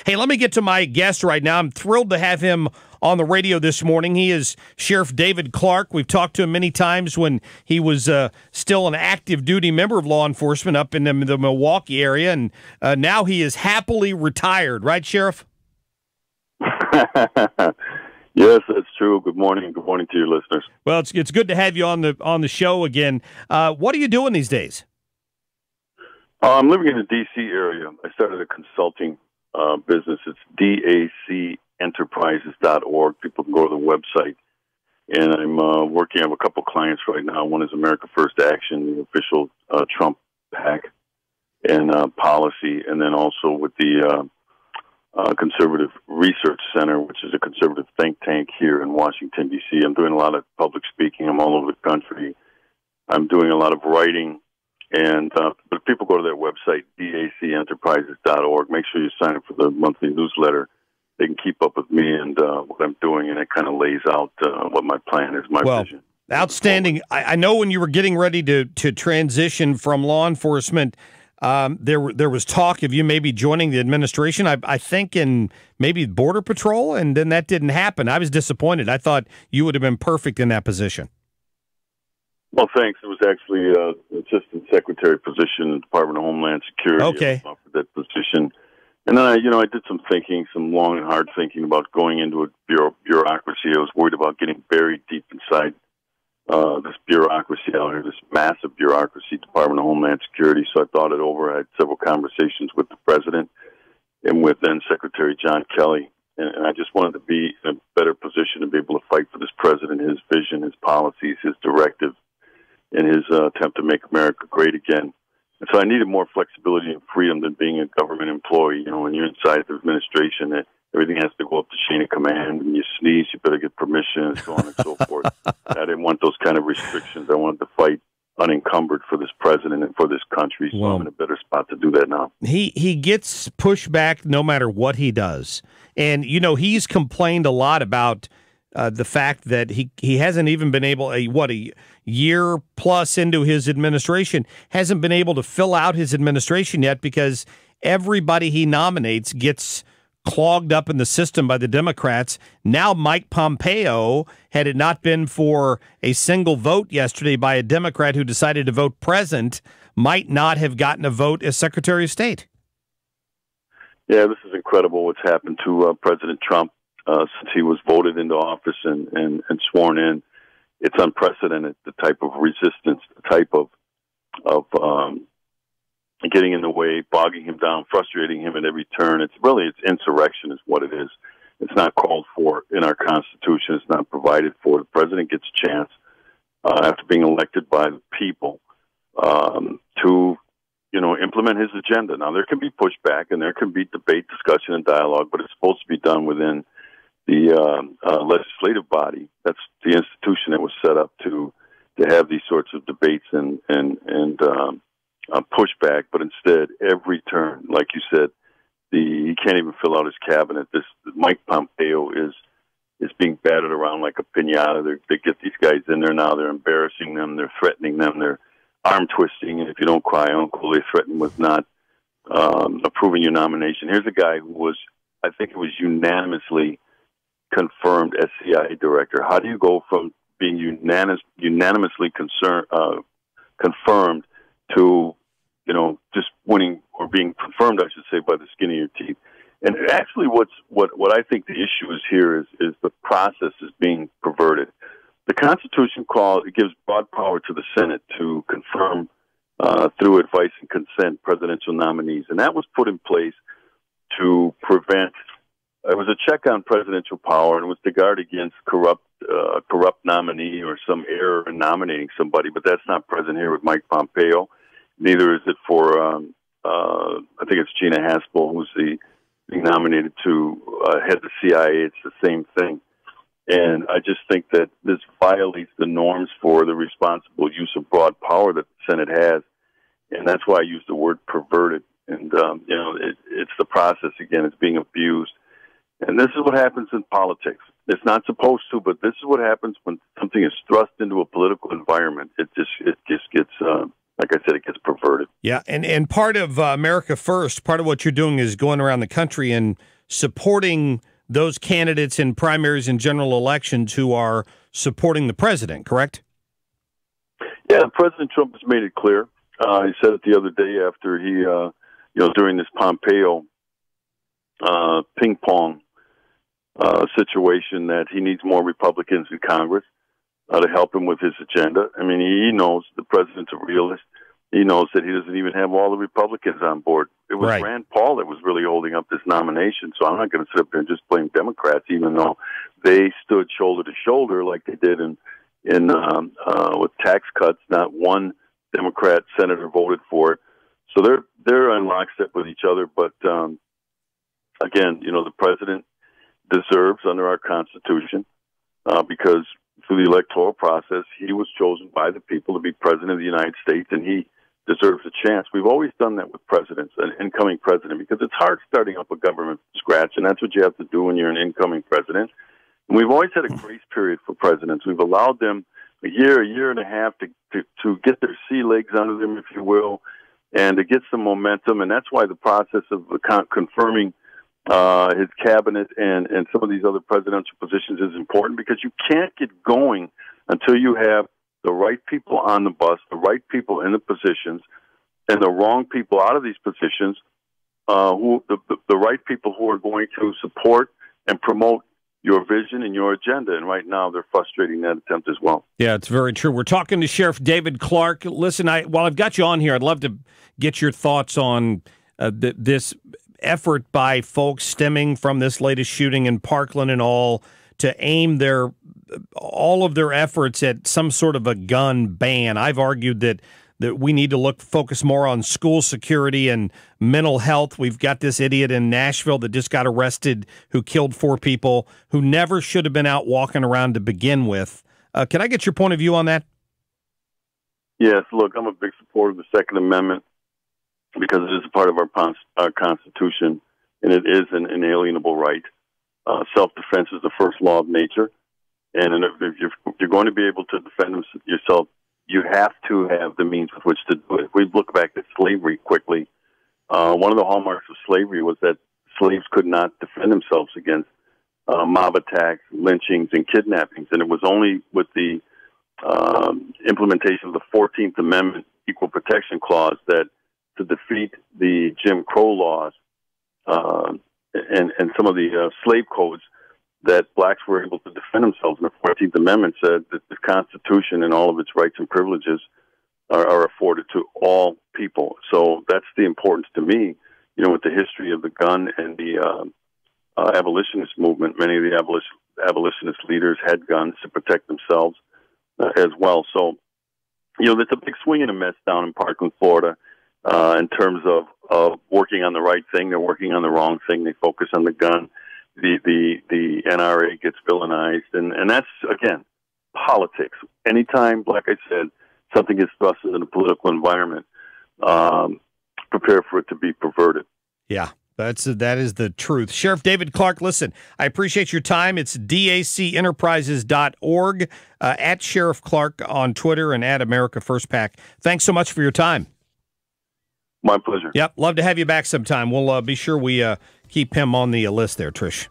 Hey, let me get to my guest right now. I'm thrilled to have him on the radio this morning. He is Sheriff David Clarke. We've talked to him many times when he was still an active duty member of law enforcement up in the Milwaukee area, and now he is happily retired. Right, Sheriff? Yes, that's true. Good morning. Good morning to your listeners. Well, it's good to have you on the show again. What are you doing these days? I'm living in the D.C. area. I started a consulting business. It's dacenterprises.org. People can go to the website. And I'm working. I have a couple clients right now. One is America First Action, the official Trump PAC and policy, and then also with the Conservative Research Center, which is a conservative think tank here in Washington, D.C. I'm doing a lot of public speaking. I'm all over the country. I'm doing a lot of writing. And but if people go to their website, dacenterprises.org, make sure you sign up for the monthly newsletter. They can keep up with me and what I'm doing, and it kind of lays out what my plan is, my vision. Outstanding. I know when you were getting ready to transition from law enforcement, there was talk of you maybe joining the administration, I think in maybe Border Patrol, and then that didn't happen. I was disappointed. I thought you would have been perfect in that position. Well, thanks. It was actually an assistant secretary position in the Department of Homeland Security. Okay. I was offered that position. And then I did some thinking, some long and hard thinking about going into a bureaucracy. I was worried about getting buried deep inside this bureaucracy out here, this massive bureaucracy, Department of Homeland Security. So I thought it over. I had several conversations with the president and with then Secretary John Kelly. And I just wanted to be in a better position to be able to fight for this president, his vision, his policies, his directives, in his attempt to make America great again. And so I needed more flexibility and freedom than being a government employee. When you're inside the administration, everything has to go up the chain of command. When you sneeze, you better get permission, and so on and so forth. I didn't want those kind of restrictions. I wanted to fight unencumbered for this president and for this country, so I'm in a better spot to do that now. He gets pushback no matter what he does. And, he's complained a lot about the fact that he hasn't even been able, a year plus into his administration, hasn't been able to fill out his administration yet because everybody he nominates gets clogged up in the system by the Democrats. Now Mike Pompeo, had it not been for a single vote yesterday by a Democrat who decided to vote present, might not have gotten a vote as Secretary of State. Yeah, this is incredible what's happened to President Trump. Since he was voted into office and sworn in. It's unprecedented, the type of resistance, the type of getting in the way, bogging him down, frustrating him at every turn. It's insurrection is what it is. It's not called for in our Constitution. It's not provided for. The president gets a chance after being elected by the people to implement his agenda. Now, there can be pushback and there can be debate, discussion, and dialogue, but it's supposed to be done within the legislative body. That's the institution that was set up to have these sorts of debates and pushback. But instead, every turn, like you said, he can't even fill out his cabinet. This Mike Pompeo is being batted around like a piñata. They get these guys in there now. They're embarrassing them. They're threatening them. They're arm twisting. And if you don't cry uncle, they threaten with not approving your nomination. Here's a guy who was, I think it was unanimously confirmed as CIA director. How do you go from being unanimously confirmed to, just winning or being confirmed, I should say, by the skin of your teeth? And actually, what I think the issue is here is the process is being perverted. The Constitution gives broad power to the Senate to confirm through advice and consent presidential nominees, and that was put in place to prevent. It was a check on presidential power, and it was to guard against corrupt nominee or some error in nominating somebody. But that's not present here with Mike Pompeo. Neither is it for I think it's Gina Haspel, who's being nominated to head the CIA. It's the same thing, and I just think that this violates the norms for the responsible use of broad power that the Senate has, and that's why I use the word perverted. And it's the process again; it's being abused. And this is what happens in politics. It's not supposed to, but this is what happens when something is thrust into a political environment. It just gets like I said, it gets perverted. Yeah, and part of America First, part of what you're doing is going around the country and supporting those candidates in primaries and general elections who are supporting the president, correct? Yeah, President Trump has made it clear. He said it the other day after he, during this Pompeo ping pong situation, that he needs more Republicans in Congress to help him with his agenda. I mean, he knows the president's a realist. He knows that he doesn't even have all the Republicans on board. It was right. Rand Paul that was really holding up this nomination, so I'm not going to sit up there and just blame Democrats, even though they stood shoulder to shoulder like they did in with tax cuts. Not one Democrat senator voted for it, so they're in lockstep with each other. But again, the president deserves, under our Constitution, because through the electoral process, he was chosen by the people to be president of the United States, and he deserves a chance. We've always done that with presidents, an incoming president, because it's hard starting up a government from scratch, and that's what you have to do when you're an incoming president. And we've always had a grace period for presidents. We've allowed them a year and a half to get their sea legs under them, if you will, and to get some momentum. And that's why the process of confirming his cabinet and some of these other presidential positions is important, because you can't get going until you have the right people on the bus, the right people in the positions, and the wrong people out of these positions, the right people who are going to support and promote your vision and your agenda. And right now they're frustrating that attempt as well. Yeah, it's very true. We're talking to Sheriff David Clarke. Listen, while I've got you on here, I'd love to get your thoughts on this effort by folks stemming from this latest shooting in Parkland and all to aim all of their efforts at some sort of a gun ban. I've argued that we need to focus more on school security and mental health. We've got this idiot in Nashville that just got arrested who killed 4 people who never should have been out walking around to begin with. Can I get your point of view on that? Yes, look, I'm a big supporter of the Second Amendment because it is a part of our Constitution, and it is an inalienable right. Self-defense is the first law of nature, and if you're going to be able to defend yourself, you have to have the means with which to do it. If we look back at slavery quickly, one of the hallmarks of slavery was that slaves could not defend themselves against mob attacks, lynchings, and kidnappings, and it was only with the implementation of the 14th Amendment Equal Protection Clause that to defeat the Jim Crow laws and some of the slave codes, that blacks were able to defend themselves. And the 14th Amendment said that the Constitution and all of its rights and privileges are afforded to all people. So that's the importance to me, with the history of the gun and the abolitionist movement. Many of the abolitionist leaders had guns to protect themselves as well. So, there's a big swing and a miss down in Parkland, Florida, in terms of working on the right thing. They're working on the wrong thing. They focus on the gun. The NRA gets villainized, and that's, again, politics. Anytime, like I said, something gets thrust into the political environment, prepare for it to be perverted. Yeah, that is the truth. Sheriff David Clarke, listen, I appreciate your time. It's dacenterprises.org, at Sheriff Clarke on Twitter, and at America First PAC. Thanks so much for your time. My pleasure. Yep, love to have you back sometime. We'll be sure we keep him on the list there, Trish.